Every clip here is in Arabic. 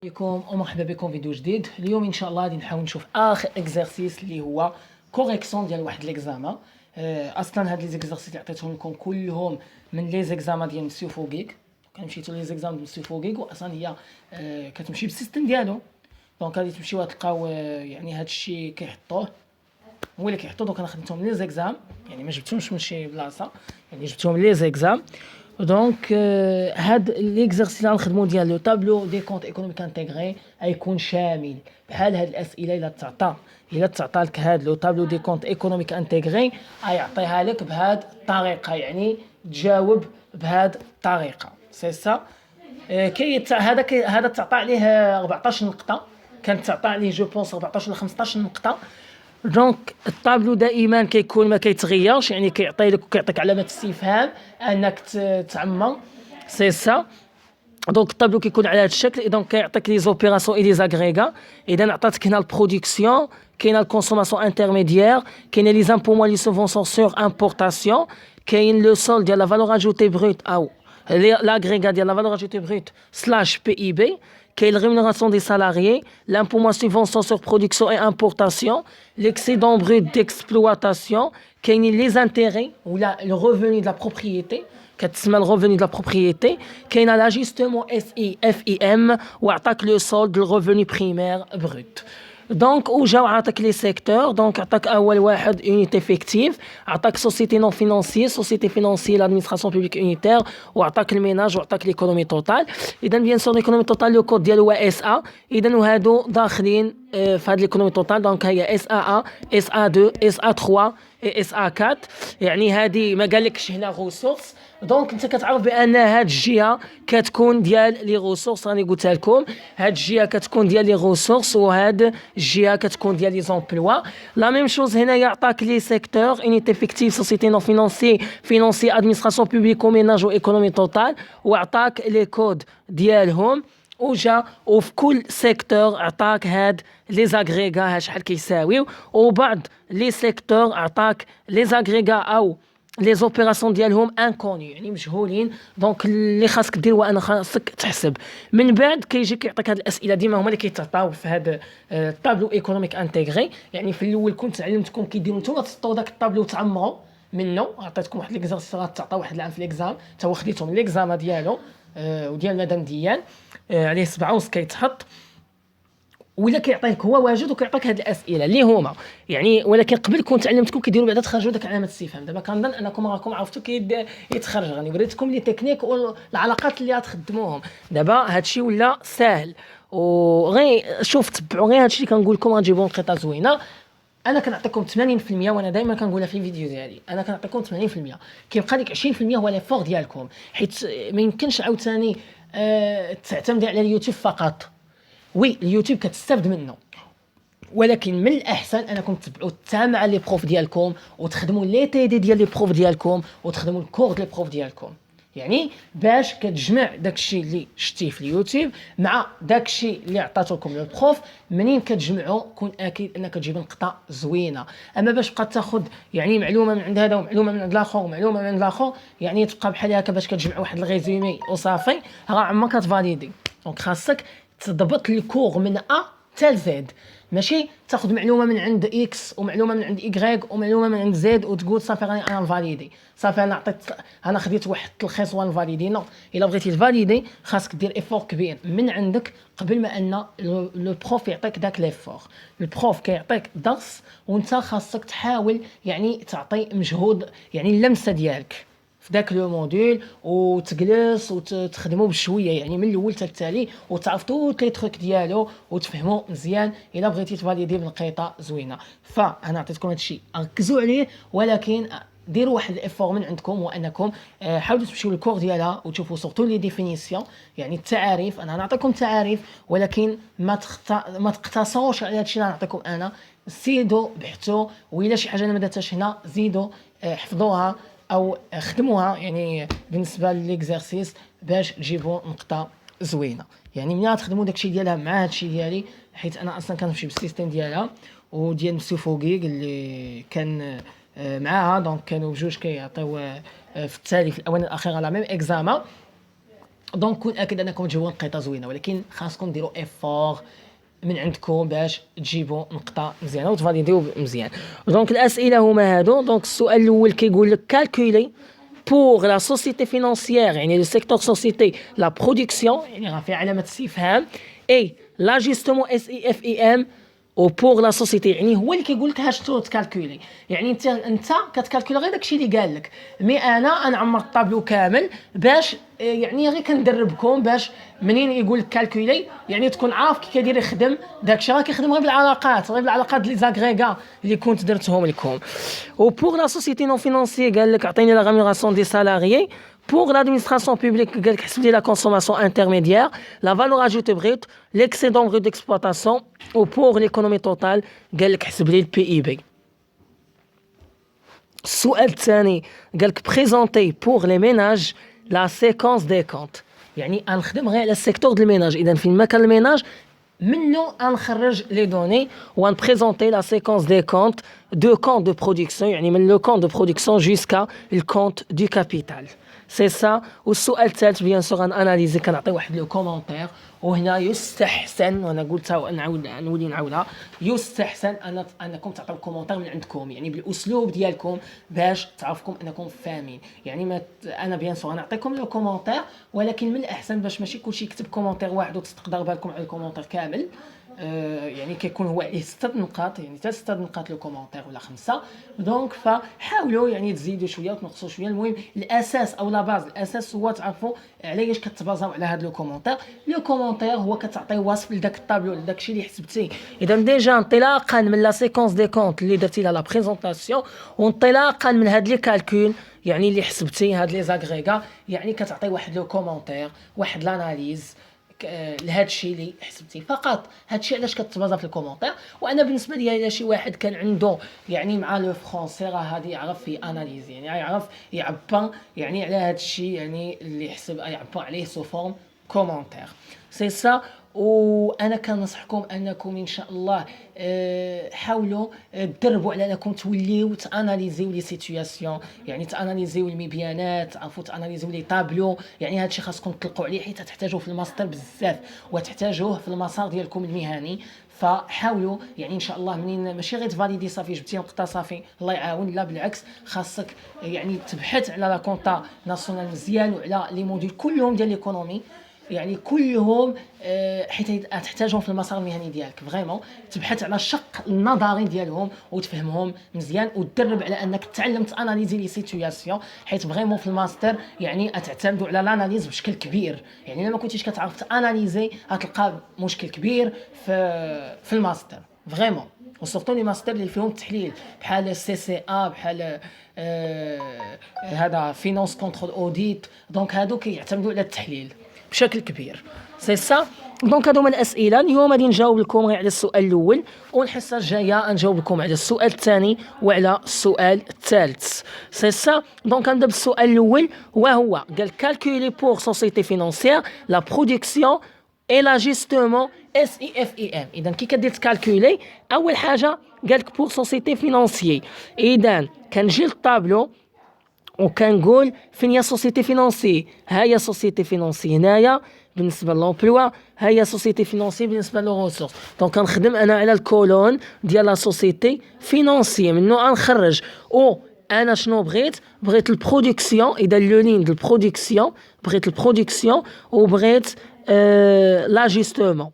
بكم ومرحبا بكم فيديو جديد. اليوم ان شاء الله غادي نحاول نشوف اخر اكزرسيس اللي هو كوريكسيون ديال واحد ليكزامان. اصلا هاد لي زيكزرسيس اللي عطيتهم لكم كلهم من لي زيكزامان ديال مسيو فوغيك. كان مشيتو لي زيكزامان ديال مسيو فوغيك واصلا هي كتمشي بالسيستم ديالو. دونك غادي تمشيو تلقاو يعني هادشي كيحطوه هو اللي كيحطو. دونك انا خدمتهم لي زيكزام، يعني ما جبتهمش من شي بلاصه، يعني جبتهم لي زيكزام. دونك هاد ليكزرسيس اللي غنخدمو ديال لو طابلو دي كونت ايكونوميك انتيغري غيكون شامل بحال هاد الاسئله. الا تعطى لك هاد لو طابلو دي كونت ايكونوميك انتيغري غيعطيها لك بهاد الطريقه، يعني تجاوب بهاد الطريقه سي سا. هذا تعطى عليه 14 نقطه، كانت تعطى عليه جو بونس 14 ولا 15 نقطه. دونك الطابلو دائما كيكون ما كيتغيرش، يعني كيعطيك علامه استفهام انك تعمم سي سا. دونك الطابلو كيكون على هذا الشكل، دونك كيعطيك لي زوبيراسيون اي لي زاغريغا. اذا عطاتك هنا البرودكسيون، كاينه الكونسوماسيون انترميديير، كاينه لي زامبو موان لي سوفونسيون سور امبورطاسيون، كاين لو سول ديال لا فالور اجوتي بروت او لاغريغا ديال لا فالور اجوتي بروت سلاش بي اي بي، كاين rémunération des salariés, l'impôt moins subvention sur production et importation, l'excédent brut d'exploitation, كاين les intérêts ou le revenu de la propriété, كتسمى le revenu de la propriété, كاين l'ajustement SIFIM وعطاك le solde le revenu primaire brut. دونك وجاو عطاك لي سيكتور. دونك عطاك اول واحد اونيتي فيكتيف، عطاك سوسيتي نون فينانسيي، سوسيتي فينانسيي لادمينستراسيون بوبليك اونيتير، وعطاك الميناج وعطاك ليكونومي توتال. اذا بيان سور ليكونومي توتال لو كود ديالو هو اس ا، اذا وهادو داخلين في هاد ليكونومي توتال. دونك هي اس ا اس ا 2 اس ا 3 اس ا 4، يعني هادي ما قالكش هنا ريسورس. دونك انت كتعرف بان هاد الجهه كتكون ديال لي ريسورس، راني قلتها لكم هاد الجهه كتكون ديال لي ريسورس وهاد الجهه كتكون ديال لي زومبلوا. لا ميم شوز هنا يعطاك لي سيكتور اونيتي فيكتيف، سوسيتي نون فينانسي ادمينستراسيون بوبليك وميناج وايكونومي توتال، وعطاك لي كود ديالهم. وفي كل سيكتور عطاك هاد لي زاغريغا شحال كيساويو، وبعض لي سيكتور عطاك لي زاغريغا او لي زوبيراسيون ديالهم انكوني، يعني مجهولين. دونك اللي خاصك دير هو انا خاصك تحسب. من بعد كيجي كيعطيك هاد الاسئله ديما هما اللي كيتعطاو في هاد الطابلو ايكونوميك انتيغري. يعني في الاول كنت علمتكم كيديروا نتوما تسطوا داك الطابلو وتعمروا منه. عطيتكم واحد ليكزارسيس غتعطى واحد العام في ليكزام، تا هو خديتهم ليكزام ديالو وديال مدام ديان عليه 7 كيتحط، ولا كيعطيك هو واجد وكيعطيك هاد الاسئله اللي هما يعني. ولكن قبل كنت علمتكم كيديروا بعدا تخرجوا داك علامه الاستفهام. دابا كنظن انكم راكم عرفتوا يتخرج. راني وريتكم لي تكنيك والعلاقات اللي غتخدموهم. دابا هادشي ولا ساهل، وغير شوف تبعوا غير هادشي اللي كنقول لكم غتجيبوا نقطه زوينه. انا كنعطيكم 80%، وانا دائما كنقولها في الفيديو ديالي، انا كنعطيكم 80%، كيبقى لك 20% هو ليفور ديالكم، حيت ما يمكنش عاوتاني تعتمد على اليوتيوب فقط. وي اليوتيوب كتستافد منه، ولكن من الاحسن انكم تتبعوا حتى مع لي بروف ديالكم، وتخدموا لي تي دي ديال لي بروف ديالكم، وتخدموا الكور ديال لي بروف ديالكم، يعني باش كتجمع داكشي اللي شتيه في اليوتيوب مع داكشي اللي عطاتو لكم البروف. منين كتجمعوا كون اكيد انك تجيب نقطه زوينه. اما باش تبقى تاخذ يعني معلومه من عند هذا ومعلومه من عند الاخر ومعلومه من عند الاخر، يعني تبقى بحال هكا باش كتجمع واحد الريزومي وصافي، راه عمرك كتفاليدي. دونك خاصك تضبط الكور من ا حتى زد، ماشي تاخذ معلومه من عند اكس ومعلومه من عند ايغريك ومعلومه من عند زد وتقول صافي راني انا فاليدي، صافي انا عطيت انا خديت واحد التلخيص وانفاليدي. نو، الا بغيتي تفاليدي خاصك دير ايفور كبير من عندك قبل ما ان لو بروف يعطيك داك ليفور. البروف كيعطيك درس وانت خاصك تحاول يعني تعطي مجهود، يعني اللمسه ديالك في داك لو موديل، وتجلس وتخدموا بشويه يعني من الاول حتى التالي، وتعرف توت لي تروك ديالو وتفهموا مزيان الا بغيتي تفاليدي بنقيطه زوينه. فانا عطيتكم هادشي ركزوا عليه، ولكن ديروا واحد الافور من عندكم، هو انكم حاولوا تمشيو للكور ديالها وتشوفوا سورتو لي ديفينيسيون، يعني التعاريف. انا نعطيكم تعاريف، ولكن ما تقتصروش على هادشي اللي نعطيكم انا. زيدوا بحثوا، وإلا شي حاجه ما درتهاش هنا زيدوا حفظوها او خدموها، يعني بالنسبه لليكزارسيس باش تجيبوا نقطه زوينه. يعني ملي تخدموا داكشي ديالها مع هادشي ديالي، حيت انا اصلا كنمشي بالسيستم ديالها وديال مسيو فوغيك اللي كان معاها. دونك كانوا بجوج كيعطيو في التالي في الاونه الاخيره لا ميم اكزاما. دونك كون اكيد انكم تجيبوا نقطه زوينه، ولكن خاصكم ديروا ايفور من عندكم باش تجيبوا نقطه مزيانه وتفاليديو مزيان. دونك الاسئله هما هادو. دونك السؤال الاول كيقول لك كالكولي pour la société financière يعني le secteur société la production يعني راه فيها علامه استفهام et l'ajustement SIFIM او بور لا سوسيتي، يعني هو اللي كيقول لك اش تكالكولي. يعني انت كتكالكولي غير داكشي اللي قال لك، مي انا نعمر الطابلو كامل باش يعني غير كندربكم باش منين يقول لك كالكولي يعني تكون عارف كي كيدير يخدم داكشي. راه كيخدم غير بالعلاقات، غير بالعلاقات لي زاغريغا اللي كنت درتهم لكم. او بور لا سوسيتي نون فينانسي قال لك عطيني لا ريمونيراسيون دي سالاريي. Pour l'administration publique, la consommation intermédiaire, la valeur ajoutée brute, l'excédent brut d'exploitation, ou pour l'économie totale, le PIB. السؤال الثاني قال لك بريزونتي بور لي ميناج لا سيكونس دي كونت، يعني غنخدم غير على السيكتور ديال الميناج. اذا فين ما كان الميناج منه غنخرج لي دوني وغنبريزونتي لا سيكونس دي كونت دو كونت دو برودكسيون، يعني من لو كونت دو برودكسيون جوسكا الكونت دو كابيتال. سي سا. والسؤال الثالث بيان سور غناناليزي، كنعطي واحد لو كومونتير، وهنا يستحسن، وانا قلتها ونولي نعاودها، يستحسن انكم تعطيو كومونتير من عندكم يعني بالاسلوب ديالكم باش تعرفكم انكم فاهمين. يعني ما انا بيان سور غنعطيكم لو كومونتير، ولكن من الاحسن باش ماشي كلشي يكتب كومونتير واحد وتستقدر بالكم على الكومونتير كامل. يعني كيكون هو عليه 6 نقاط، يعني حتى 6 نقاط لو كومونتير ولا 5. دونك فحاولوا يعني تزيدوا شويه وتنقصوا شويه. المهم الاساس او لا باز، الاساس هو تعرفوا علاش كتبازاو على هذا لو كومونتير. لو كومونتير هو كتعطي وصف لذاك الطابلو، لذاك الشيء اللي حسبتي. اذا ديجا انطلاقا من لا سيكونس دي كونت اللي درتي لها لا بريزونطاسيون، وانطلاقا من هاد لي كالكول يعني اللي حسبتي هاد لي زاغريغا، يعني كتعطي واحد لو كومونتير، واحد لاناليز لهذا الشيء اللي حسبتي فقط. هذا الشيء علاش كتبازا في الكومونتير. وانا بالنسبه لي الا شي واحد كان عنده يعني مع لو فرونسي راه هادي يعرف في اناليز، يعني يعرف يعبر يعني على هذا الشيء يعني اللي يحسب يعبر عليه سو فورم كومونتير. سي سا. وانا كنصحكم انكم ان شاء الله حاولوا تدربوا على انكم توليو تاناليزيو لي سيتوياسيون، يعني تاناليزيو المبيانات، عفوا تاناليزيو لي طابلو. يعني هذا الشيء خاصكم تطلقوا عليه حيت تحتاجوه في الماستر بزاف وتحتاجوه في المسار ديالكم المهني. فحاولوا يعني ان شاء الله منين ماشي غير تفاليدي صافي جبتي نقطه صافي الله يعاون، لا بالعكس خاصك يعني تبحث على لا كونطا ناسيونال مزيان وعلى لي موديل كلهم ديال ليكونومي، يعني كلهم حيت تحتاجهم في المسار المهني ديالك. فريمون تبحث على الشق النظري ديالهم وتفهمهم مزيان وتدرب على انك تعلم تاناليزي لي سيتوياسيون، حيت فريمون في الماستر يعني تعتمدوا على الاناليز بشكل كبير. يعني الا ما كنتيش كتعرف تاناليزي غتلقى مشكل كبير في الماستر فريمون، وسورتو لي ماستر اللي فيهم التحليل بحال السي سي ا، بحال هذا فينانس كونترول اوديت. دونك هادو كيعتمدوا على التحليل بشكل كبير. سي سا. دونك هادو هما الاسئله. اليوم غادي نجاوب لكم غير على السؤال الاول، والحصه الجايه نجاوب لكم على السؤال الثاني وعلى السؤال الثالث. سي سا. دونك نبدا بالسؤال الاول، وهو قال كالكولي بور سوسيتي فينانسيير لا برودكسيون اي لاجستمون SIFIM. اذا كي كدير تكالكولي اول حاجه قال لك بور سوسيتي فينانسيي، اذا كنجي للطابلو وكنقول فين هي سوسيتي فينانسي، ها هي سوسيتي فينانسي هنايا بالنسبه للامبلوا، ها هي سوسيتي فينانسي بالنسبه لو ريسورس. دونك كنخدم انا على الكولون ديال لا سوسيتي فينانسي، منو غنخرج او انا شنو بغيت البرودكسيون. اذا لو لين ديال البرودكسيون بغيت البرودكسيون وبغيت لاجستمون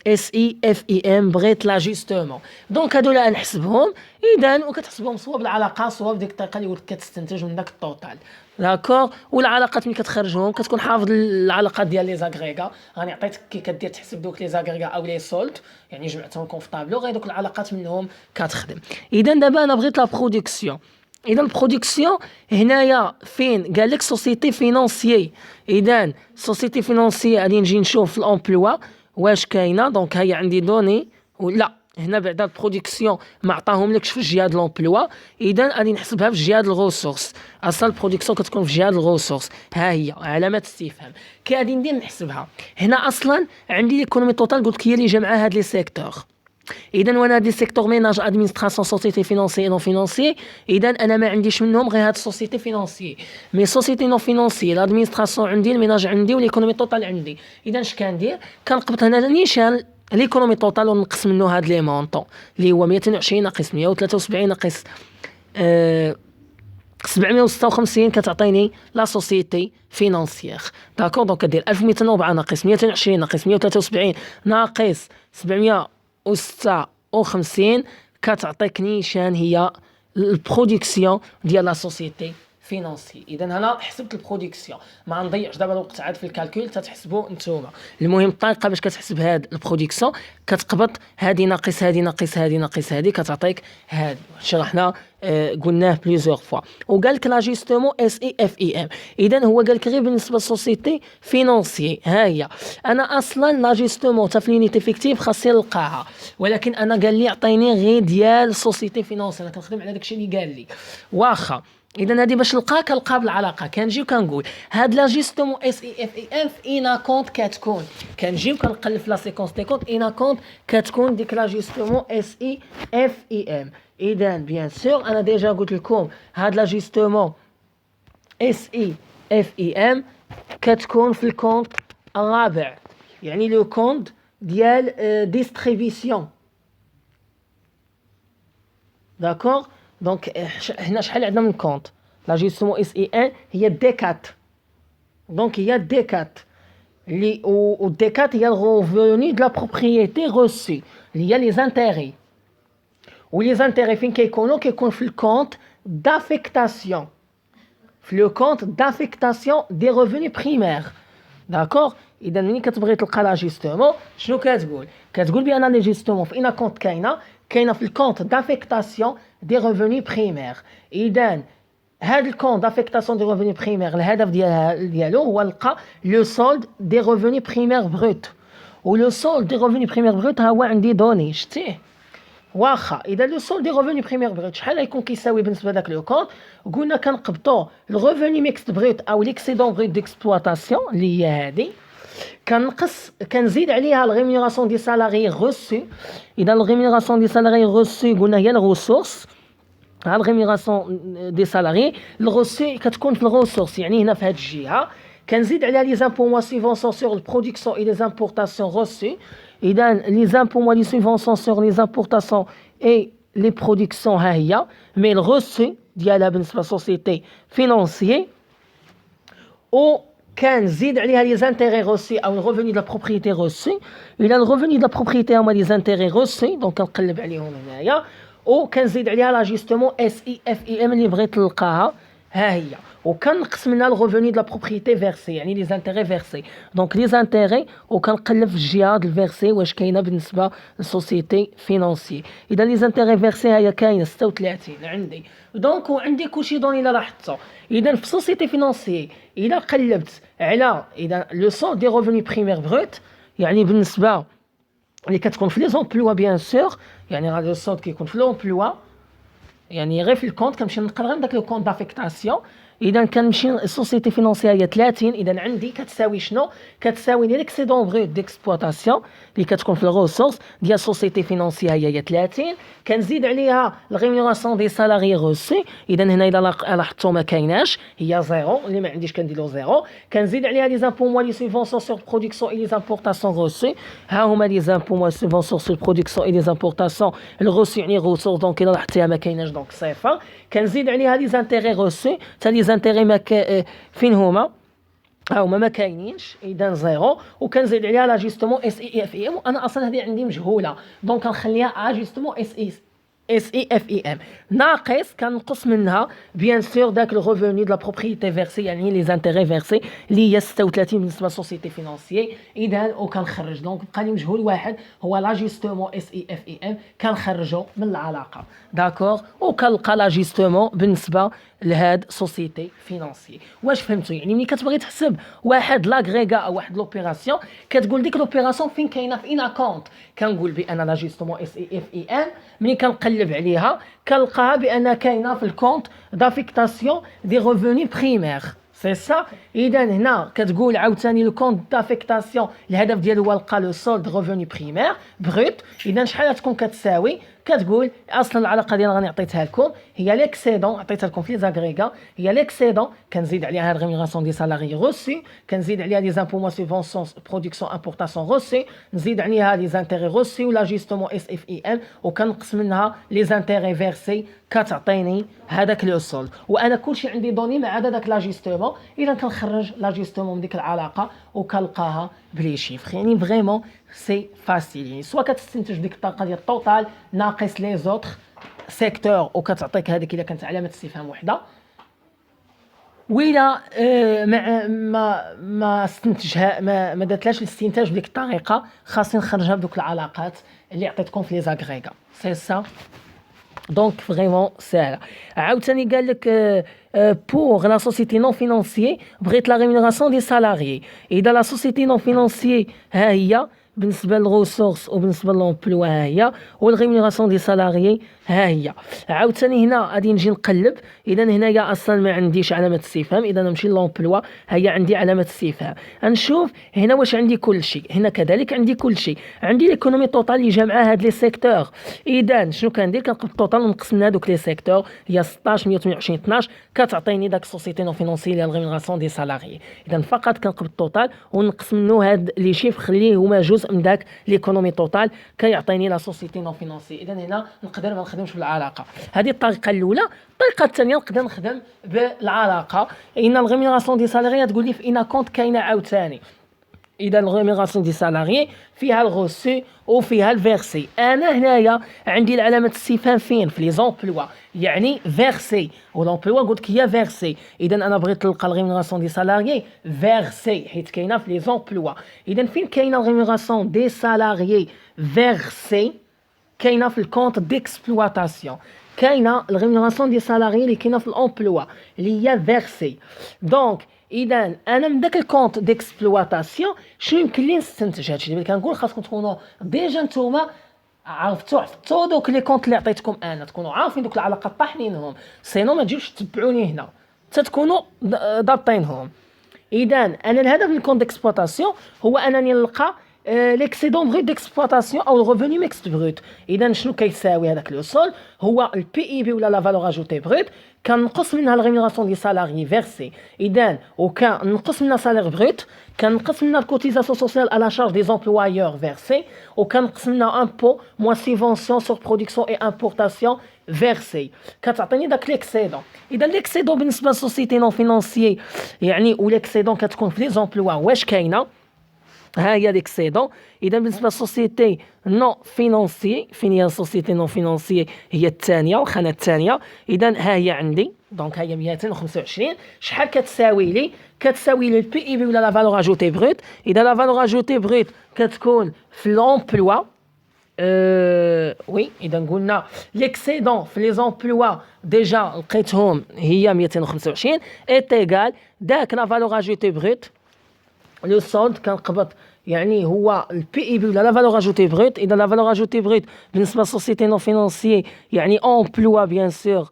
SIFIM، بغيت لاجستمون. دونك هادو لا نحسبهم اذا، وكتحسبهم سوا بالعلاقه سوا بديك الطريقه اللي كتستنتج من داك التوتال. داكور. والعلاقات ملي كتخرجهم كتكون حافظ العلاقات ديال لي زاغريغا. راني عطيتك كي كدير تحسب دوك لي زاغريغا او لي سولد، يعني جمعتهم لكم في طابلو غير دوك العلاقات منهم كتخدم. اذا دابا انا بغيت لا برودكسيون. اذا البرودكسيون هنايا فين قال لك سوسيتي فينانسيي، اذا سوسيتي فينانسيي غادي نجي نشوف في الامبلوا واش كاينه. دونك هي عندي دوني ولا هنا بعد البرودكسيون ما عطاهم لكش في الجهه ديال لومبلوا، اذا غادي نحسبها في الجهه ديال الريسورس. اصلا البرودكسيون كتكون في الجهه ديال الريسورس، ها هي علامه استفهام. كي غادي ندير نحسبها هنا اصلا عندي ليكونومي توتال قلت لك هي اللي جمعها هاد لي سيكتور. اذا وانا دي سيكتور ميناج ادمينستراسيون سوسيتي فينانسي نون فينانسي، اذا انا ما عنديش منهم غير هاد السوسيتي فينانسي. مي سوسيتي نون فينانسي لادمينستراسيون عندي، الميناج عندي، والايكونومي توتال عندي. اذا اش كندير؟ كنقبط هنا نيشان ليكونومي توتال ونقص منه هاد لي مونطون اللي هو 220 ناقص 173 ناقص 756 كتعطيني لا سوسيتي فينانسيير. داكور، دونك كدير 1204 ناقص 220 ناقص 173 ناقص 756 كتعطيك نيشان هي البرودكسيون ديال لا سوسيتي فينانسي. اذا هنا حسبت البرودكسيون، ما نضيعش دابا الوقت عاد في الكالكول تتحسبوا نتوما. المهم الطريقه باش كتحسب هاد البرودكسيون كتقبط هادي ناقص هادي ناقص هادي ناقص هادي كتعطيك هادي. شرحنا قلناه بليزيور فوا. وقال لك لاجيستمون اس اي اف اي ام. اذا هو قال لك غير بالنسبه للسوسيتي فينانسي ها هي. انا اصلا لاجيستمون تا في لينيتي فيكتيف خاصني نلقاها، ولكن انا قال لي عطيني غير ديال سوسيتي فينانسي، انا كنخدم على داكشي اللي قال لي. واخا اذا هادي باش نلقاها كنلقاها بالعلاقه، كنجي وكنقول هاد لا جيستمون اس اي اف اي ام في اينا كونت كتكون، كنجي وكنقلب في لا سيكونس دي كونت اينا كونت كتكون ديك لا جيستمون اس اي اف اي ام. اذا بيان سور انا ديجا قلت لكم هاد لا جيستمون اس اي اف اي ام كتكون في الكونت الرابع، يعني لو كونت ديال ديستريبيسيون. داكور، دونك هنا شحال عندنا من كونت؟ لا جيستمون اس اي ان هي دي 4، دونك هي دي 4 اللي و دي 4 هي الغوفوني دو لا بروبريتي روسي اللي هي لي زانتيري. ولي زانتيري فين كيكونوا؟ كيكون في الكونت دافيكتاسيون، في لو كونت دافيكتاسيون دي ريفوني بريمير. داكور، اذا ملي كتبغي تلقى لا جيستمون شنو كتقول؟ كتقول بان لي جيستمون في اين كونت كاينه في الكونت دافيكتاسيون دي ريفوني بريمير. اذا هاد الكونت دافيكتاسيون دي ريفوني بريمير الهدف ديالو هو نلقى لو سولد دي ريفوني بريمير بروت. ولو سولد دي ريفوني بريمير بروت ها هو عندي دوني شتيه. واخا اذا لو سولد دي ريفوني بريمير بروت شحال غيكون كيساوي بالنسبه لذاك لو كونت؟ قلنا كنقبطوا الريفوني ميكس بروت او ليكسيدون بروت ديكسبلواتاسيون اللي هي هادي، كنقص كنزيد عليها الريمونيراسيون دي سالاري روسو. اذا الريمونيراسيون دي سالاري روسو قلنا هي الريسورس، ها الريمونيراسيون دي سالاري الروسو كتكون في الريسورس، يعني هنا في هذه الجهه كنزيد عليها لي زامبو موا سيفونسيون سور البرودكسيون اي لي زامبورطاسيون روسو. اذا لي زامبو موا لي سيفونسيون سور لي زامبورطاسيون اي لي برودكسيون ها هي، مي الروسو ديالها بالنسبه للسوسيتي فينانسيي. او كنزيد عليها لي زانتيري روسي او الريفوني دو لا بروبريتي روسي. الى الريفوني دو لا بروبريتي هما لي زانتيري روسي، دونك كنقلب عليهم هنايا. او كنزيد عليها لا جيستمون اس اي اف اي ام اللي بغيت نلقاها ها هي، وكنقسم منها الريفوني دو لا بروبريتي فيرسي يعني لي زانتيري فيرسي. دونك لي زانتيري وكنقلب في الجهه ديال الفيرسي واش كاينه بالنسبه للسوسيتي فينانسي. اذا لي زانتيري فيرسي هي كاينه 36 عندي، دونك وعندي كلشي دوني لا لاحظتو. اذا في سوسيتي فينانسي اذا قلبت على اذا لو سون دي ريفوني بريمير بروت، يعني بالنسبه اللي كتكون في لي زومبلوا بيان سور، يعني غادي الصوت كيكون في لومبلوا، يعني غير في الكونت كنمشي نقرا غير داك لو كونت دافيكتاسيون. اذا كنمشي السوسيتي فينانسيه هي 30، اذا عندي كتساوي شنو؟ كتساوي ليكسيدون بروت ديكسبلواتاسيون اللي كتكون في الريسورس ديال السوسيتي فينانسيه هي 30، كنزيد عليها الريمونيراسيون دي سالاري روسي. اذا هنا اذا لاحظتوا ما كايناش هي زيرو، اللي ما عنديش كندير له زيرو. كنزيد عليها لي زامبو موا لي سيفونسيون سور برودكسيون اي لي زامبورطاسيون روسي، ها هما لي زامبو موا سيفونسيون سور برودكسيون اي لي زامبورطاسيون الروسي يعني ريسورس، دونك اذا لاحظتيها ما كايناش دونك صفر. كنزيد عليها لي زانتيري روسي، حتى لي زانتيري ما فين هما؟ ها هما ما كاينينش، اذا زيرو. وكنزيد عليها لا جيستمون اس اي اف اي ام، وانا اصلا هذه عندي مجهوله دونك كنخليها جيستمون اس اي اف اي ام ناقص كنقص منها بيان سور داك الريفوني دو لا بروبريتي فيرسي يعني لي زانتيري فيرسي اللي هي 36 بالنسبه للسوسيتي فينانسيي. اذا وكنخرج دونك بقى لي مجهول واحد هو لاجيستمون اس اي اف اي ام، كنخرجو من العلاقه. داكور، وكنلقى لاجيستمون بالنسبه لهاد سوسيتي فينانسيي. واش فهمتوا؟ يعني ملي كتبغي تحسب واحد لاغريغا او واحد لوبيراسيون كتقول ديك لوبيراسيون فين كاينه في اين كونت، كنقول بان لاجيستمون اس اي اف اي ام ملي كنقلب عليها كنلقاها بان كاينه في الكونت دافيكتاسيون دي ريفوني بريمير. سي سا. اذا هنا كتقول عاوتاني لو كونت دافيكتاسيون الهدف ديالو هو لقى لو سولد ريفوني بريمير بروت. اذا شحال تكون كتساوي؟ كتقول اصلا العلاقه ديالنا راني عطيتها لكم هي ليكسيدون، عطيتها لكم في لي زاغريغا، هي ليكسيدون كنزيد عليها الريمينيراسيون دي سالاري روسي، كنزيد عليها لي زامبو سوبفونسيون برودكسيون امبورطاسيون روسي، نزيد عليها لي زانتيغي روسي ولا جيستومون اس اف اي ام، وكنقص منها لي زانتيغي فيرسي كتعطيني هذاك لو سولد. وانا كلشي عندي دوني ما عدا داك لاجيستومون، اذا كنخرج لاجيستومون من ديك العلاقه وكنلقاها بلي شيفر. يعني فريمون سي فاسيل، يعني سوا كتستنتج ديك الطاقه ديال التوتال ناقص لي زوتر سيكتور وكتعطيك هذيك الا كانت علامه استفهام وحده، وإلا ما استنتجها ما درتلاش الاستنتاج بديك الطريقه، خاصني نخرجها بدوك العلاقات اللي عطيتكم في لي زاغريغا. سي سا دونك فريمون ساهله. عاوتاني قال لك بور لا سوسيتي نون فينانسيي بغيت لا ريمونيراسيون دي سالاريي. اذا لا سوسيتي نون فينانسيي ها هي بالنسبه للغوسورس وبالنسبه للامبلوا ها هي، والريمونيراسيون دي سالاريي ها هي. عاوتاني هنا غادي نجي نقلب، اذا هنايا اصلا ما عنديش علامه استفهام، اذا نمشي للامبلوا هي عندي علامه استفهام. نشوف هنا واش عندي كل شيء، هنا كذلك عندي كل شيء، عندي ليكونومي توتال اللي جامعه هاد لي سيكتور. اذا شنو كندير؟ كنقلب التوتال ونقسم من هادوك لي سيكتور، هي 16 128 12 كتعطيني داك السوسيتي نون فينونسي اللي الريمونيراسيون دي سالاريي. اذا فقط كنقلب التوتال ونقسم منه هاد لي شيف خليه هما جزء من داك ليكونومي توتال كيعطيني لا سوسيتي نون فينونسي. اذا هنا نقدر ما نخدمش بالعلاقه. هذه الطريقه الاولى. الطريقه الثانيه نقدر نخدم بالعلاقه. ان الريمونيراسيون دي سالاري تقول لي في ان كونت كاينه عاوتاني. اذا الريمونيراسيون دي سالاري فيها الغوسي وفيها الفيرسي. انا هنايا عندي العلامه استفهام فين؟ في لي زومبلوا، يعني فيرسي، والامبلوا قلت لك هي فيرسي. اذا انا بغيت نلقى الريمونيراسيون دي سالاري فيرسي حيت كاينه في لي زومبلوا. اذا فين كاينه الريمونيراسيون دي سالاري فيرسي؟ كاينه في الكونت ديكسبلواتاسيون، كاينه الريمونيراسيون دي سالاري اللي كاينه في الامبلوا اللي هي فيرسي. دونك اذا انا من داك الكونت ديكسبلواتاسيون شنو يمكن لي نستنتج؟ هادشي اللي كنقول خاصكم تكونوا ديجا نتوما عرفتوا دوك لي كونت اللي عطيتكم انا، تكونوا عارفين دوك العلاقات طاحنينهم، سينو ما تجيوش تتبعوني هنا تتكونوا ضابطينهم. اذا انا الهدف من الكونت ديكسبلواتاسيون هو انني نلقى ليكسيدون بروت ديكسبلواتاسيون او الريفوني ميكس بروت. اذا شنو كيساوي هذاك لو سول؟ هو البي اي بي ولا لا فالور اجوتي بروت، كنقص منها الريمونيراسيون دي سالاري فيرسي. اذا وكنقص منها سالير بروت، كنقص منها الكوتيزاسيون سوسيال على شارج دي زومبلوايور فيرسي، وكنقص منها امبو موان سيفونسيون سور برودكسيون اي امبورطاسيون فيرسي، كتعطيني داك ليكسيدون. اذا ليكسيدون بالنسبه للسوسيتي نون فينانسيي يعني وليكسيدون كتكون في لي زومبلوا واش كاينه؟ ها هي ليكسيدون. اذا بالنسبه للسوسيتي نون فينانسي، فين هي السوسيتي نون فينانسي؟ هي الثانيه، الخانه الثانيه. اذا ها هي عندي، دونك ها هي 225. شحال كتساوي لي؟ كتساوي لي البي اي بي ولا لا فالور اجوتي بروت. اذا لا فالور اجوتي بروت كتكون في لومبلوا وي. اذا قلنا ليكسيدون في لي زومبلوا ديجا لقيتهم هي 225 ايتيغال داك لا فالور اجوتي بروت لو سولد كنقبض، يعني هو البي اي بي ولا لا فالور اجوتي بروت. اذا لا فالور اجوتي بروت بالنسبه للسوسيتي نون فينانسيي يعني امبلوا بيان سور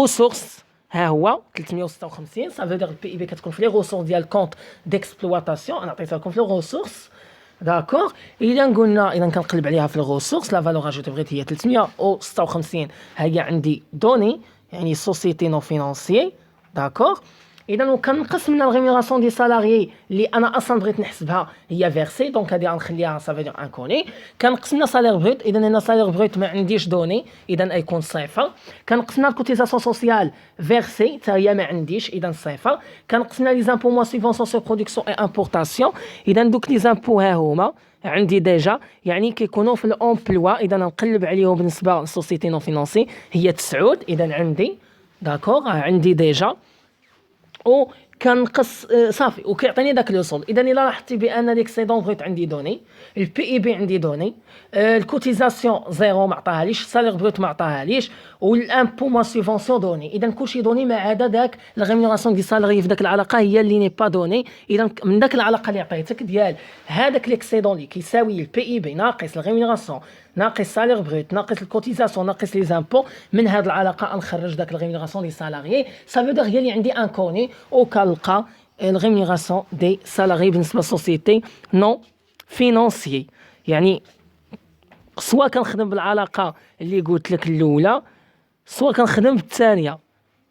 ريسورس، ها هو 356. سا فو دير البي اي بي كتكون في لي ريسورس ديال الكونت ديكسبلواتاسيون، انا عطيتها لكم في لي ريسورس داكور. اذا قلنا اذا كنقلب عليها في الريسورس لا فالور اجوتي بروت هي 356. ها هي عندي دوني يعني سوسيتي نون فينانسيي داكور. اذا وكنقص من الريمونيراسيون دي سالاريي اللي انا اصلا بغيت نحسبها هي فيرسي، دونك هذه غنخليها سافيدير انكوني. كنقص منها سالير بروت، اذا هنا سالير بروت ما عنديش دوني، اذا غيكون صفر. كنقص منها الكوتيزاسيون سوسيال فيرسي حتى هي ما عنديش، اذا صفر. كنقص منها لي زامبو موان سيفونسيون سور برودكسيون اي امبورطاسيون، اذا دوك لي زامبو ها هما عندي ديجا يعني كيكونوا في الامبلوا. اذا نقلب عليهم بالنسبه للسوسيتي نون فينانسي هي 9، اذا عندي داكور عندي ديجا. و كنقص صافي وكيعطيني داك لو سولد. اذا الا لاحظتي بان ليكسيدون بغيت عندي دوني، البي اي بي عندي دوني، الكوتيزاسيون زيرو ما عطاهاليش، السالير بروت ما عطاهاليش، والامبو ما سيفونسيون دوني. اذا كلشي دوني ما عدا داك الريمونيراسيون دي سالاري في داك العلاقه هي اللي ني با دوني. اذا من داك العلاقه اللي عطيتك ديال هذاك ليكسيدون اللي كيساوي البي اي بي ناقص الريمونيراسيون ناقص السالير بروت ناقص الكوتيزاسيون ناقص لي زامبو، من هذه العلاقه نخرج داك الريمونيراسيون دي سالاريي. سا فو دير هي اللي عندي انكوني او كنلقى الريمونيراسيون دي سالاري بالنسبه للسوسيتي نو فينانسيي. يعني سواء كنخدم بالعلاقه اللي قلت لك الاولى سواء كنخدم بالثانيه،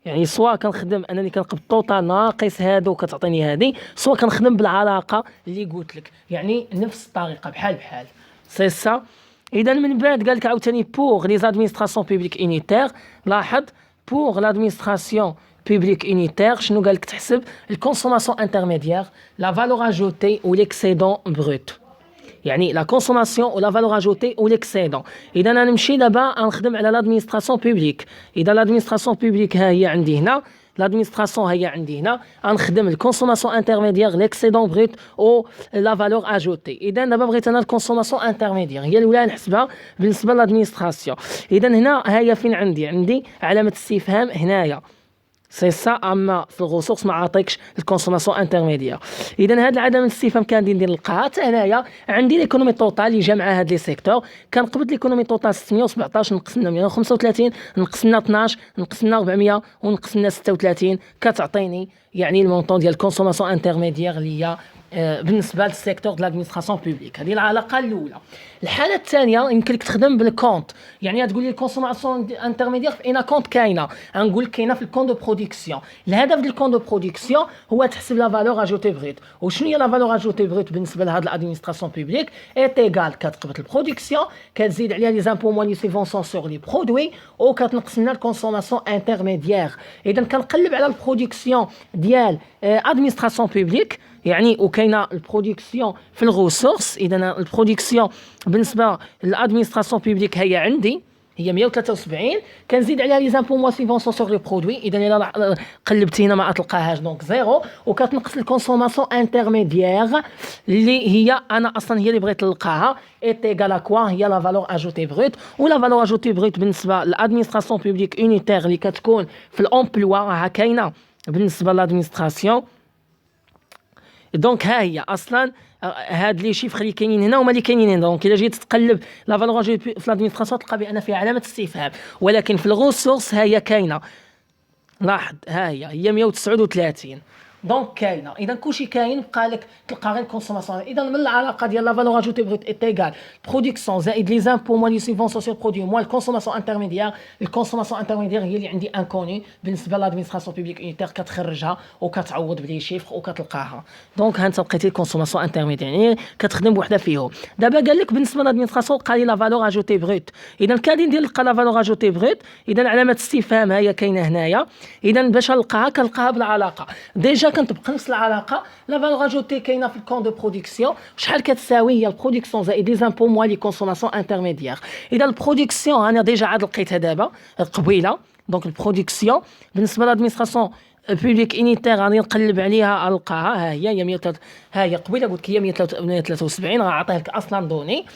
يعني سواء كنخدم انني كنقبض طوطال ناقص هادو كتعطيني هادي، سواء كنخدم بالعلاقه اللي قلت لك، يعني نفس الطريقه بحال بحال سي سا. اذا من بعد قال لك عاوتاني بوغ لي زادمينستراسيون بوبليك يونيتير، لاحظ بوغ لادمينستراسيون بوبليك يونيتير شنو قال لك تحسب الكونسوماسيون انترميديير، لا فالور اجوتي و ليكسيدون بروت، يعني لا كونسوماسيون ولا فالور اجوتي و ليكسيدون. اذا انا نمشي دابا نخدم على لادمينستراسيون بوبليك، اذا لادمينستراسيون بوبليك ها هي عندي هنا، لادمينستراسيون هي عندي هنا، غنخدم الكونسوماسيون انترميديير ليكسيدون بروت او لا فالور اجوتي. اذا دابا بغيت انا الكونسوماسيون انترميديير هي الاولى نحسبها بالنسبه لادمينستراسيون. اذا هنا ها هي فين عندي علامه استفهام هنايا سي سا، اما في الغسوس ما عاطيكش الكونسوماسيون انترميديير. اذا هاد العدم الاستفهام كان ندير نلقاها حتى هنايا عندي ليكونومي توتال اللي جا مع هاد لي سيكتور. كنقبض ليكونومي توتال 617 نقص لنا 135 نقص لنا 12 نقص لنا 400 ونقص لنا 36 كتعطيني يعني المونطون ديال الكونسوماسيون انترميديير اللي هي بالنسبه للسيكتور ديال لادمينستراسيون بوبليك. هذه العلاقه الاولى. الحاله الثانيه يمكن لك تخدم بالكونت، يعني تقول لي الكونسوماسيون انترميديير في اين كونت كاينه، غنقول لك كاينه في الكونت دو برودكسيون. الهدف ديال الكونت دو برودكسيون هو تحسب لا فالور اجوتي بروت. وشنو هي لا فالور اجوتي بروت بالنسبه لهاد الادمينستراسيون بوبليك؟ ايت ايغال كتقبط البرودكسيون كتزيد عليها لي زامبو موان لي سيفونسيون سور لي برودوي او كتنقص لنا الكونسوماسيون انترميديير. اذا كنقلب على البرودكسيون ديال ادمينستراسيون بوبليك يعني وكاينه البرودكسيون في الغوسورس. اذا البرودكسيون بالنسبه للادمينستراسيون بوبليك هي عندي هي 173 كنزيد عليها لي زامبو موا سيفونسيون سور لي برودوي. اذا الا قلبتي هنا ما تلقاهاش دونك زيرو، وكتنقص الكونسوماسيون انترميديير اللي هي انا اصلا هي اللي بغيت نلقاها ايت ايغال كوا هي لا فالور اجوتي بروت. ولا فالور اجوتي بروت بالنسبه للادمينستراسيون بوبليك يونيتير اللي كتكون في الامبلوا راها كاينه بالنسبه للادمينستراسيون. دونك ها هي اصلا هاد لي شيفر اللي كاينين هنا هما اللي كاينين هنا. دونك الا جيت تقلب لا فالور في لادمينستراسيون تلقى بان فيها علامه استفهام، ولكن في الغوسورس ها هي كاينه. لاحظ ها هي 139 دونك كاينه. اذا كلشي كاين بقى لك تلقى غير الكونسوماسيون. اذا من العلاقه ديال لا فالور اجوتي بروت ايت ايغال برودكسيون زائد لي زامبو موان لي سيفونسيون سور برودوي موان الكونسوماسيون انترميديير. الكونسوماسيون انترميديير هي اللي عندي انكوني بالنسبه لادمينستراسيون بوبليك يونيتير كتخرجها وكتعوض بلي شيفر وكتلقاها. دونك ها انت لقيتي الكونسوماسيون انترميديير يعني كتخدم بوحده فيهم. دابا قال لك بالنسبه لادمينستراسيون قال لي لا فالور اجوتي بروت. اذا كادي ندير نلقى لا فالور اجوتي بروت. اذا علامه استفهام هي كاينه هنايا. اذا باش نلقاها كنلقاها بالعلاقه ديجا كنطبق نفس العلاقه. لا فالور اجوتي كاينه في الكون دو برودكسيون شحال كتساوي هي البرودكسيون زائد لي زامبو موان لي كونسوماسيون انترميديير. اذا البرودكسيون انا ديجا عاد لقيتها دابا قبيله. دونك البرودكسيون بالنسبه لادمينستراسيون بوبليك يونيتير غادي نقلب عليها نلقاها ها هي ها هي قبيله قلت لك هي 173 غنعطيه لك اصلا دوني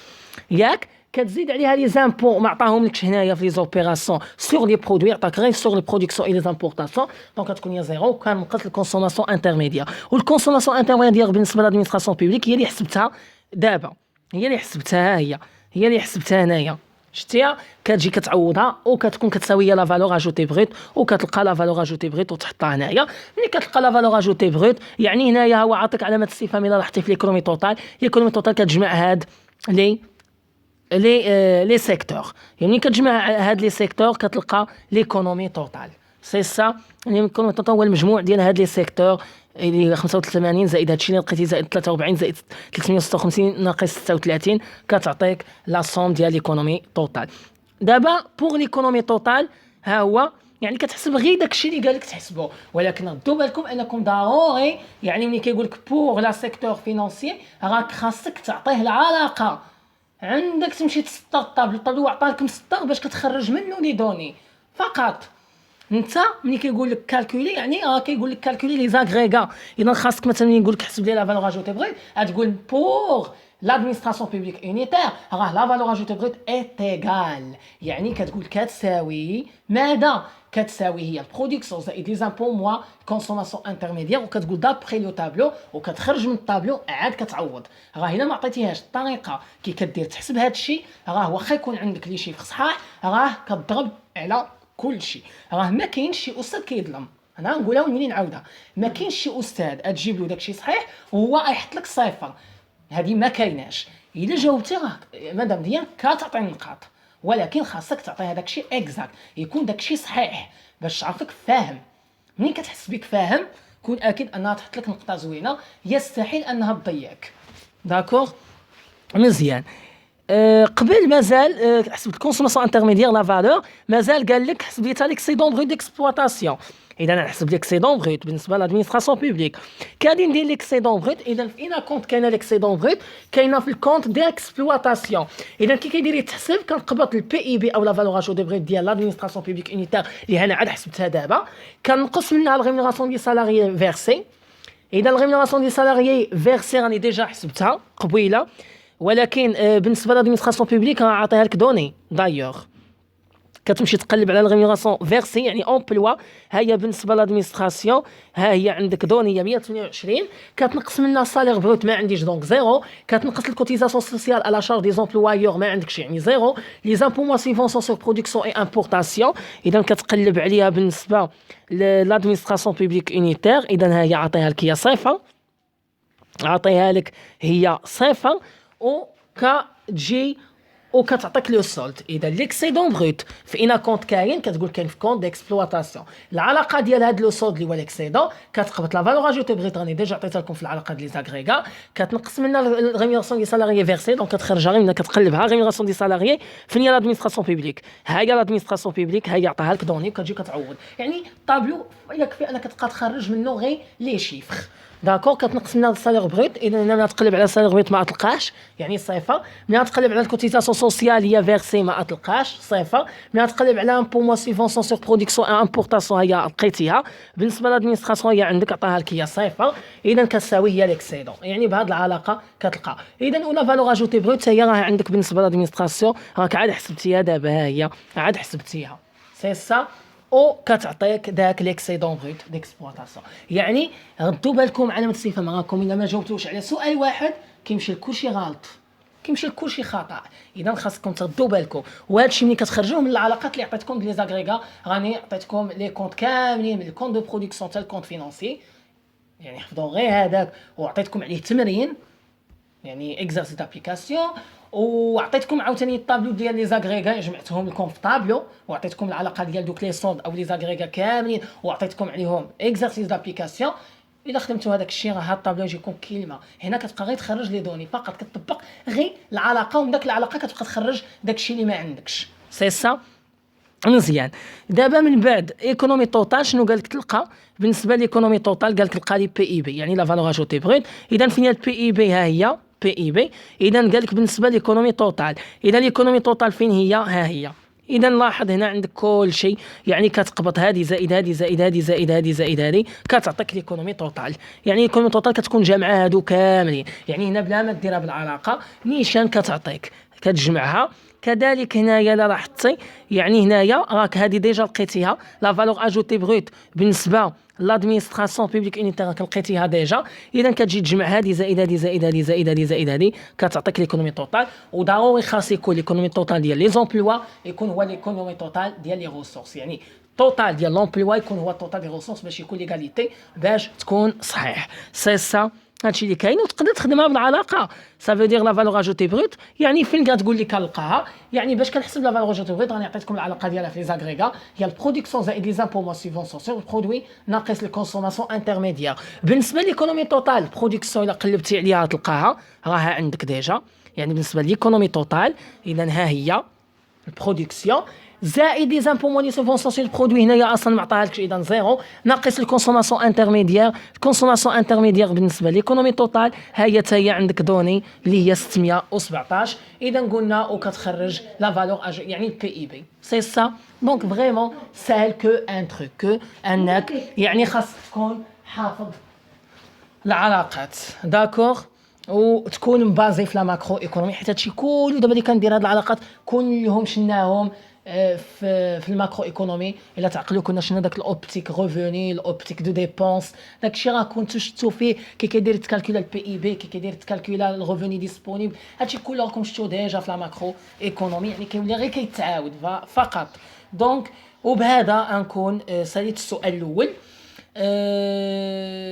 ياك. كتزيد عليها لي زامبو ما عطاهم لكش هنايا في لي زوبيراسيون سور لي برودوي عطاك غير سور لي برودكسيون اي لي زامبورطاسيون. دونك كتكون هي زيرو وكان نقص الكونسوماسيون انترميديير. والكونسوماسيون انترميديير بالنسبه لادمينستراسيون بوبليك هي اللي حسبتها دابا، هي اللي حسبتها هي اللي حسبتها هنايا شتيها. كتجي كتعوضها وكتكون كتساوي لا فالور اجوتي بروت وكتلقى لا فالور اجوتي بروت وتحطها هنايا. ملي كتلقى لا فالور اجوتي بروت يعني هنايا هو عاطيك علامه استفهام. الا لاحظتي في ليكونومي توتال ليكونومي توتال كتجمع هاد لي سيكتور، يعني كتجمع هاد لي سيكتور كتلقى ليكونومي توتال سي سا. ليكونومي توتال هو المجموع ديال هاد لي سيكتور اللي 85 زائد هادشي اللي لقيتي زائد 43 زائد 356 ناقص 36 كتعطيك لا سوم ديال ليكونومي توتال. دابا بوغ ليكونومي توتال ها هو يعني كتحسب غير داكشي اللي قالك تحسبوه، ولكن ردوا بالكم انكم ضروري يعني ملي كيقول لك بوغ لا سيكتور فينانسيي راك خاصك تعطيه العلاقه. عندك تمشي تسطر الطابلو عطاك مسطر باش كتخرج منه لي دوني فقط. انت ملي كيقول لك كالكولي يعني كيقول لك كالكولي لي زاغريغا. اذا خاصك مثلا ملي نقول لك حسب لي لا فالور اجوتي بغيت غتقول بور لادمينستراسيون بوبليك يونيتير راه لا فالور اجوتي بغيت ايت ايغال، يعني كتقول كتساوي ماذا؟ كتساوي هي البرودكسيون زائد لي زامبو موا كونسوماسيون انترميديير، وكتقول دابخي لو تابلو وكتخرج من الطابلو عاد كتعوض. راه الا ما عطيتيهاش الطريقه كي كدير تحسب هذا الشيء، راه واخا يكون عندك لي شيفر صحاح راه كتضرب على كل شيء. راه ما كاينش شي استاذ كيظلم، انا نقولها ونولي نعاودها، ما كاينش شي استاذ تجيب له داكشي صحيح وهو يحط لك صفر، هذه ما كايناش. الا جاوبتي راه مادام ديالك كتعطي النقاط، ولكن خاصك تعطي هذاك الشيء اكزاكت، يكون داك الشيء صحيح باش تعرفك فاهم. ملي كتحس بك فاهم كون اكيد انها تحط لك نقطه زوينه، يستحيل انها تضيعك. داكوغ مزيان. قبل مازال حسب الكونسوماسيون انترميديير لا فالور مازال قال لك حسب لي تاع ليكسيدون بروت ديكسبلوطاسيون. اذا نحسب ليكسيدون بروت بالنسبه لادمينستراسيون بوبليك كادي ندير ليكسيدون بروت. اذا في اين كونت كاينه ليكسيدون بروت كاينه في الكونت ديكسبلوطاسيون. اذا كي كيدير يتحسب كنقبط البي اي بي او لا فالور اجوتي بروت ديال لادمينستراسيون بوبليك يونيتير اللي انا عاد حسبتها دابا، كنقص منها الريمونيراسيون دي سالاريي فيرسي. اذا الريمونيراسيون دي سالاريي فيرسي راني ديجا حسبتها قبيله، ولكن بالنسبه لادمينستراسيون بوبليك عطيها لك دوني دايوغ. كتمشي تقلب على الريمونيراسيون فيرسي يعني امبلوا، ها هي بالنسبه لادمينستراسيون ها هي عندك دوني هي 128، كتنقص منها السالير بروت ما عنديش دونك زيرو، كتنقص الكوتيزاسيون سوسيال على شارج دي زومبلوايور ما عندكش يعني زيرو، لي زامبو موا سيفونسيون سور برودكسيون اي امبورطاسيون اذا كتقلب عليها بالنسبه لادمينستراسيون بوبليك يونيتير. اذا ها هي عطيها لك هي صفر، عطيها لك هي صفر وكتجي وكتعطيك لو سولد. اذا ليكسيدون بروت في اين كونت كاين كتقول كاين في كونت ديكسبلوطاسيون. العلاقه ديال هاد لو سولد اللي هو ليكسيدون كتقبط لا فالور اجوتي بروت راني ديجا عطيتها لكم في العلاقه ديال لي زاغريغا، كتنقص منها الريمونيراسيون دي سالاريي فيرسي دونك كتخرجها منها كتقلبها ريمونيراسيون دي سالاريي فين هي لادمينستراسيون بوبليك. ها هي لادمينستراسيون بوبليك ها هي عطاها لك دوني وكتجي كتعوض. يعني طابلو يكفي انك تبقى تخرج منه غير لي شيفر. داكور كتنقص منها السالير بروت. اذا ملي تقلب على السالير بروت ما تلقاش يعني صفر، ملي تقلب على الكوتيزاسيون سوسيال هي فيرسي ما تلقاش صفر، ملي تقلب على امبو موا سيفونسيون سور برودكسيون امبورطاسيون هي لقيتيها. بالنسبه لادمينستراسيون هي عندك عطاها لك هي صفر، اذا كتساوي هي ليكسيدون. يعني بهذه العلاقه كتلقى. اذا ولا فالور اجوتي بروت هي راه عندك بالنسبه لادمينستراسيون راك عاد حسبتيها دابا، ها هي عاد حسبتيها سي سا او كتعطيك داك ليكسيدون بروت ديكسبلوطاسيون. يعني ردوا بالكم على متسيفه معاكم الا ما جاوبتوش على سؤال واحد كيمشي لكلشي غلط، كيمشي لكلشي خطا. اذا خاصكم تردوا بالكم. وهذا الشيء ملي كتخرجوه من العلاقات اللي عطيتكم لي زاغريغا راني عطيتكم لي كونت كاملين من الكونت دو برودكسيون حتى الكونت فينانسي، يعني حفظوا غير هذاك وعطيتكم عليه تمرين يعني اكزرسيس دابليكاسيون، وعطيتكم عاوتاني الطابلو ديال لي زاغريغا جمعتهم لكم في طابلو، وعطيتكم العلاقه ديال دوك لي سولد او لي زاغريغا كاملين وعطيتكم عليهم اكزرسيس دابليكاسيون. الا خدمتوا هذاك الشيء راه هاد الطابلو يجيكم كلمه هنا كتبقى غير تخرج لي دوني فقط، كتطبق غير العلاقه ومن داك العلاقه كتبقى تخرج داك الشيء اللي ما عندكش. سي سا مزيان. دابا من بعد ايكونومي توتال شنو قال لك تلقى؟ بالنسبه ليكونومي توتال قال لك تلقى لي بي اي بي يعني لا فالور اجوتي بروت. اذا فين هي البي اي بي؟ ها هي بي اي بي. اذا قال لك بالنسبه ليكونومي توتال، اذا ليكونومي توتال فين هي؟ ها هي. اذا لاحظ هنا عندك كل شيء يعني كتقبط هذه زائد هذه زائد هذه زائد هذه زائد هذه كتعطيك ليكونومي توتال. يعني ليكونومي توتال كتكون جامعه هادو كاملين، يعني هنا بلا ما ديرها بالعلاقه نيشان كتعطيك كتجمعها. كذلك هنايا لا لاحظتي يعني هنايا راك هذه ديجا لقيتيها لا فالور اجوتي بروت بالنسبه لادمينستراسيون بوبليك يونيتير راك لقيتيها ديجا. اذا كتجي تجمع هذه زائد هذه زائد هذه زائد هذه زائد هذه كتعطيك ليكونومي توتال. وضروري خاص يكون ليكونومي توتال ديال لي زومبلوا يكون هو ليكونومي توتال ديال لي ريسورس، يعني توتال ديال لومبلوا يكون هو توتال ديال ريسورس باش يكون ليغاليتي باش تكون صحيح. سي سا هادشي اللي كاين وتقدر تخدمها بالعلاقه. سافو دير لا فالور اجوتي بروت يعني فين كتقول لي كنلقاها، يعني باش كنحسب لا فالور اجوتي بروت راني عطيتكم العلاقه ديالها في لي زاغريغا هي البرودكسيون زائد لي زامبو موا سيفونسيون سور البرودوي ناقص الكونسوماسيون انترميديير. بالنسبه ليكونومي توتال برودكسيون الا قلبتي عليها تلقاها راها عندك ديجا، يعني بالنسبه ليكونومي توتال اذا ها هي البرودكسيون زائد لي زامبو موني سوبونسيون البرودوي هنايا اصلا ما عطاهالكش، اذا زيرو ناقص الكونسوماسيون انترميديير. الكونسوماسيون انترميديير بالنسبه ليكونومي توتال ها هي تا هي عندك دوني اللي هي 617. اذا قلنا وكتخرج لا فالور يعني البي اي بي سي سا. دونك فريمون ساهل كو ان تروك كو انك يعني خاصك تكون حافظ العلاقات داكوغ وتكون مبازي في لا ماكرو ايكونومي، حيت هادشي كله دابا اللي كندير هاد العلاقات كلهم شناهم في الماكرو ايكونومي. الا تعقلوا كنا شنا داك الاوبتيك ريفوني، الاوبتيك دو ديبونس، داكشي راه كنتو شفتو فيه كي كيدير تكالكولا البي اي بي، كي كيدير تكالكولا الريفوني ديسپونيبل، هادشي كله راكم شفتو ديجا في لا ماكرو ايكونومي، يعني كيولي غير كيتعاود فقط. دونك وبهذا غنكون ساليت السؤال الاول.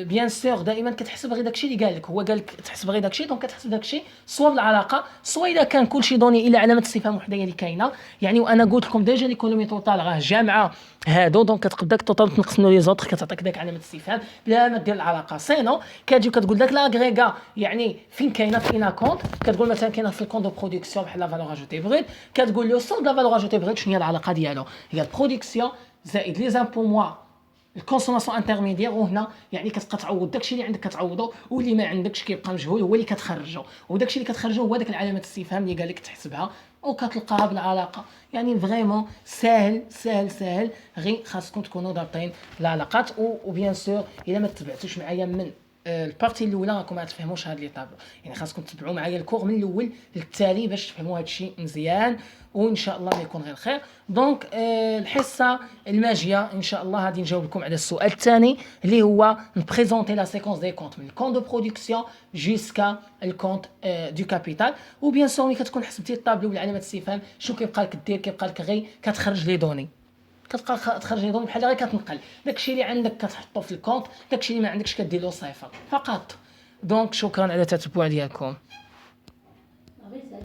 بيان سور دائما كتحسب غير داكشي اللي قال لك، هو قال لك تحسب غير داكشي، دونك كتحسب داكشي سوا بالعلاقه سوا اذا كان كلشي دوني الى علامه استفهام وحده هي اللي كاينه. يعني وانا قلت لكم ديجا ليكونومي توتال راه جامعه هادو، دونك كتقدر توتال تنقص منو لي زوطر كتعطيك داك علامه استفهام بلا ما دير العلاقه. سينو كتجي كتقول لك لاغريغا يعني فين كاينه في انا كونت، كتقول مثلا كاينه في الكونت دو برودكسيون بحال لا فالور اجوتي بريت، كتقول له سول لا فالور اجوتي بريت شنو هي العلاقه ديالو، هي البرودكسيون زائد لي زامبو موا الكونسوماسيون انترميديير. وهنا يعني كتبقى تعوض داكشي اللي عندك كتعوضو، واللي ما عندكش كيبقى مجهول هو اللي كتخرجو، وداكشي اللي كتخرجو هو داك العلامه الاستفهام اللي قال لك تحسبها وكتلقاها بالعلاقه. يعني فريمون ساهل ساهل ساهل، غير خاصكم تكونوا ضابطين العلاقات. وبيان سور الا ما تبعتوش معايا من البارتي الاولى راكم ما تفهموش هاد لي طابلو، يعني خاصكم تتبعوا معايا الكور من الاول للتالي باش تفهموا هاد الشيء مزيان، وان شاء الله ما يكون غير خير. دونك الحصه الماجيه ان شاء الله غادي نجاوب لكم على السؤال الثاني اللي هو نبريزونتي لا سيكونس دي كونت من الكونت دو برودكسيون جوسكا الكونت دو كابيتال. وبيان سور ملي كتكون حسبتي الطابلو بالعلامه الاستفهام شنو كيبقى لك دير؟ كيبقى لك غير كتخرج لي دوني، كتبقى تخرج لي دوني بحال غير كتنقل داكشي اللي عندك كتحطو في الكونت، داكشي اللي ما عندكش كدير له صفر فقط. دونك شكرا على التتبع ديالكم.